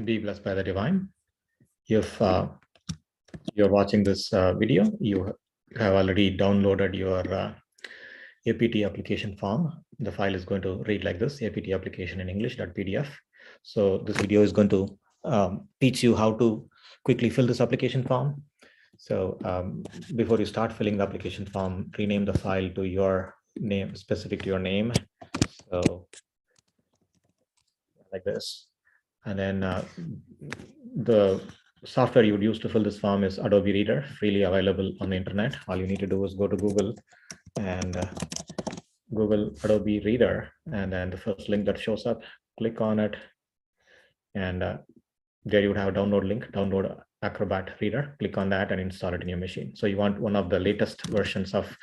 Be blessed by the divine. If you're watching this video, you have already downloaded your APT application form. The file is going to read like this: APT application in English.pdf. So this video is going to teach you how to quickly fill this application form. So before you start filling the application form, rename the file to your name, specific to your name. So like this. And then the software you would use to fill this form is Adobe Reader, freely available on the internet. All you need to do is go to Google and Google Adobe Reader, and then the first link that shows up, click on it, and there you would have a download link, download Acrobat Reader. Click on that and install it in your machine. So you want one of the latest versions of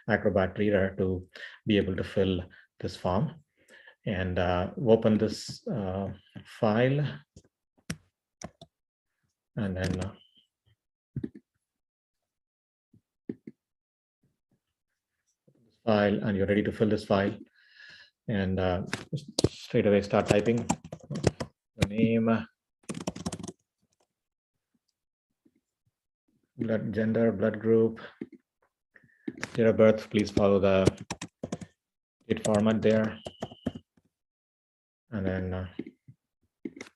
Acrobat Reader to be able to fill this form. And open this file, and then file, and you're ready to fill this file. And straight away start typing the name, blood, gender, blood group, date of birth. Please follow the date format there. And then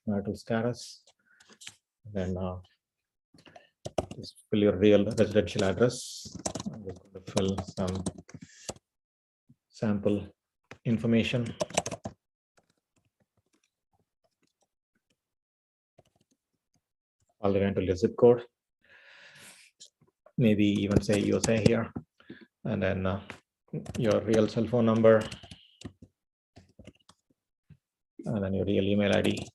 marital status. And then just fill your real residential address. I'm just going to fill some sample information. All the way until your zip code. Maybe even say USA here. And then your real cell phone number. And then your real email ID.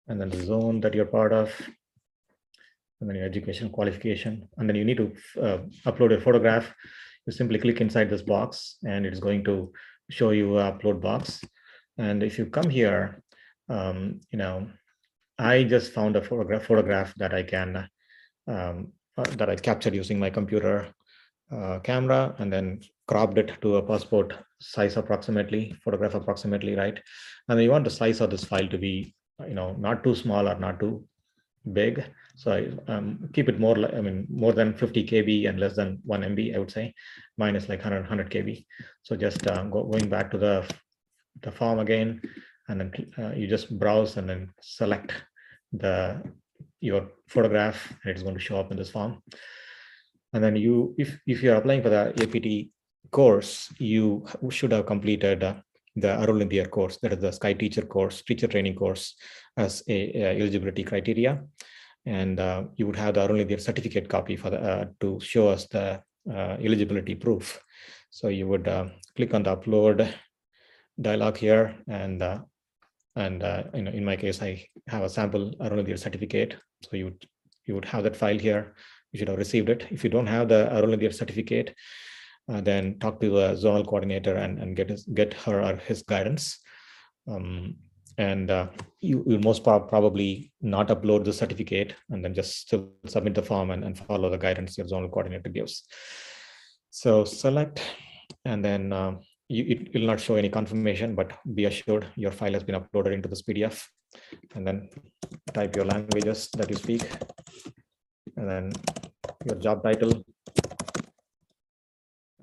And then the zone that you're part of. And then your education qualification. And then you need to upload a photograph. You simply click inside this box and it's going to show you an upload box. And if you come here, I just found a photograph that I can, that I captured using my computer camera, and then cropped it to a passport size approximately, photograph approximately, right? And then you want the size of this file to be, not too small or not too big. So I keep it more than 50 KB and less than 1 MB, I would say. Mine is like 100 KB. So just going back to the form again, and then you just browse and then select your photograph, and it's going to show up in this form. And then if you're applying for the APT course, you should have completed the Arul India course, that is the Sky Teacher course, teacher training course, as a eligibility criteria. And you would have the Arul India certificate copy for to show us the eligibility proof. So you would click on the upload dialog here, and in my case, I have a sample Arul India certificate. So you would have that file here. You should have received it. If you don't have the Arul India certificate, then talk to a zonal coordinator and get her or his guidance. You will most probably not upload the certificate, and then just still submit the form and follow the guidance your zonal coordinator gives. So select, and then it will not show any confirmation, but be assured your file has been uploaded into this PDF. And then type your languages that you speak, and then your job title,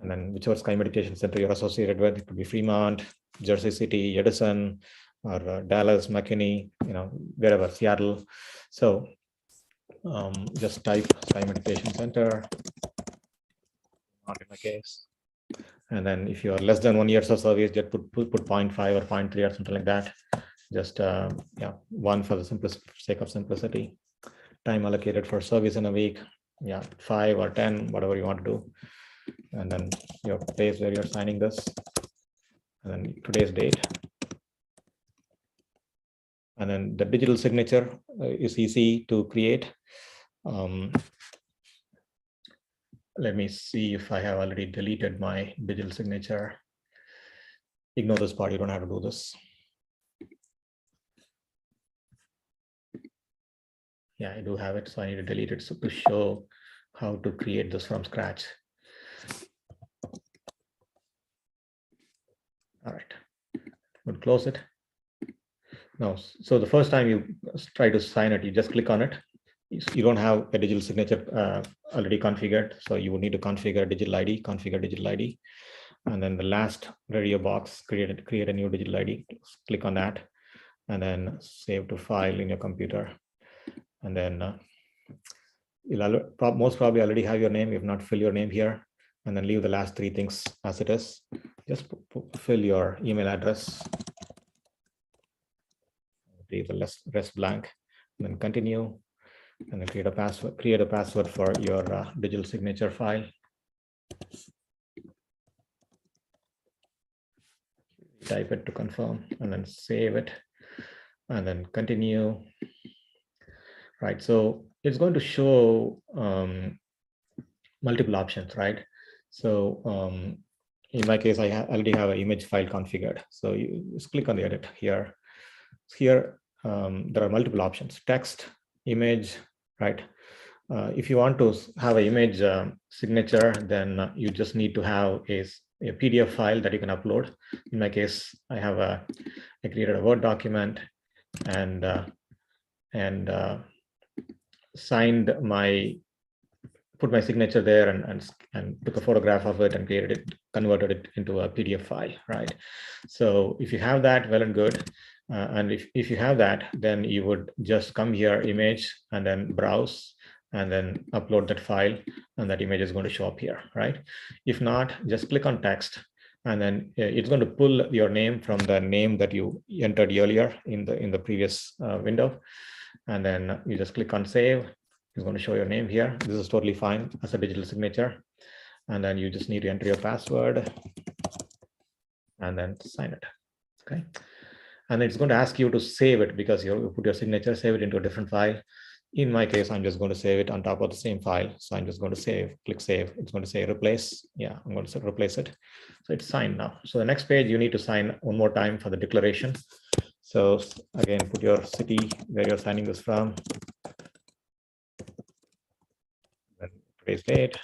and then whichever Sky Meditation Center you're associated with. It could be Fremont, Jersey City, Edison, or Dallas, McKinney, wherever, Seattle. So just type Sky Meditation Center, not in my case. And then if you are less than 1 year of service, just put 0.5 or 0.3 or something like that. Just 1 for the sake of simplicity. Time allocated for service in a week, 5 or 10, whatever you want to do. And then your place where you're signing this, and then today's date. And then the digital signature is easy to create. Let me see if I have already deleted my digital signature. Ignore this part, you don't have to do this. Yeah, I do have it, so I need to delete it to show how to create this from scratch. All right. would close it. Now, so the first time you try to sign it, you just click on it. You don't have a digital signature already configured, so you would need to configure digital ID, and then the last radio box, create a new digital ID. Click on that, and then save to file in your computer, and then you'll most probably already have your name. If not, fill your name here, and then leave the last three things as it is. Just fill your email address, leave the rest blank, and then continue, and then create a password for your digital signature file. Type it to confirm, and then save it, and then continue. Right, so it's going to show multiple options, right? So in my case, I already have an image file configured. So you just click on the edit here. Here, there are multiple options: text, image, right? If you want to have an image signature, then you just need to have a PDF file that you can upload. In my case, I created a Word document and put my signature there and took a photograph of it and converted it into a PDF file, right? So if you have that, well and good. And if you have that, then you would just come here, image, and then browse, and then upload that file, and that image is going to show up here, right? If not, just click on text, and then it's going to pull your name from the name that you entered earlier in the previous window, and then you just click on save. It's going to show your name here. This is totally fine as a digital signature, and then you just need to enter your password and then sign it. Okay, and it's going to ask you to save it because you put your signature, save it into a different file. In my case, I'm just going to save it on top of the same file. So I'm just going to save, click save. It's going to say replace. Yeah, I'm going to say replace it. So it's signed now. So the next page, you need to sign one more time for the declaration. So again, put your city where you're signing this from. Then today's date.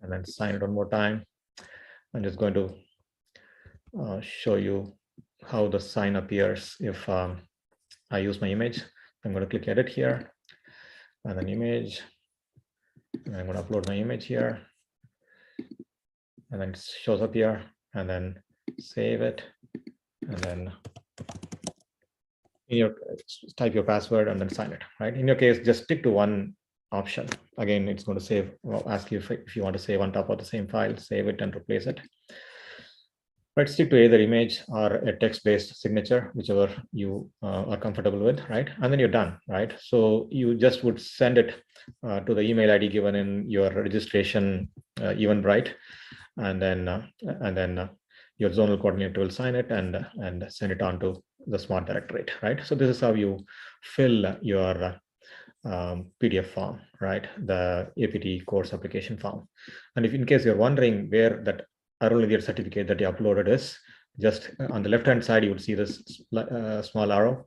And then sign it one more time. I'm just going to show you how the sign appears if I use my image. I'm going to click edit here, and then image, and I'm going to upload my image here, and then it shows up here, and then save it, and then type your password and then sign it, right? In your case, just stick to one option. Again, it's going to save, ask you if you want to save on top of the same file, save it and replace it. Right, stick to either image or a text-based signature, whichever you are comfortable with, right? And then you're done, right? So you just would send it to the email ID given in your registration Eventbrite, and then your zonal coordinator will sign it and send it on to the Smart Directorate, right? So this is how you fill your PDF form, right? The APT course application form. And if in case you're wondering where that Arun certificate that you uploaded is, just on the left hand side, you will see this small arrow.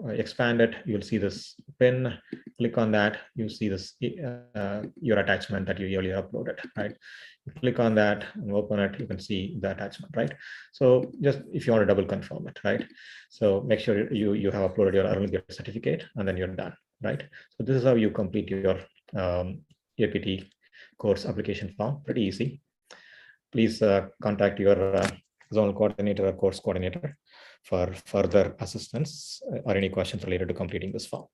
Expand it, you'll see this pin. Click on that, you see this your attachment that you earlier uploaded, right? You click on that and open it, you can see the attachment, right? So just if you want to double confirm it, right? So make sure you have uploaded your Arun certificate, and then you're done, right? So this is how you complete your APT course application form. Pretty easy. Please contact your zonal coordinator or course coordinator for further assistance or any questions related to completing this form.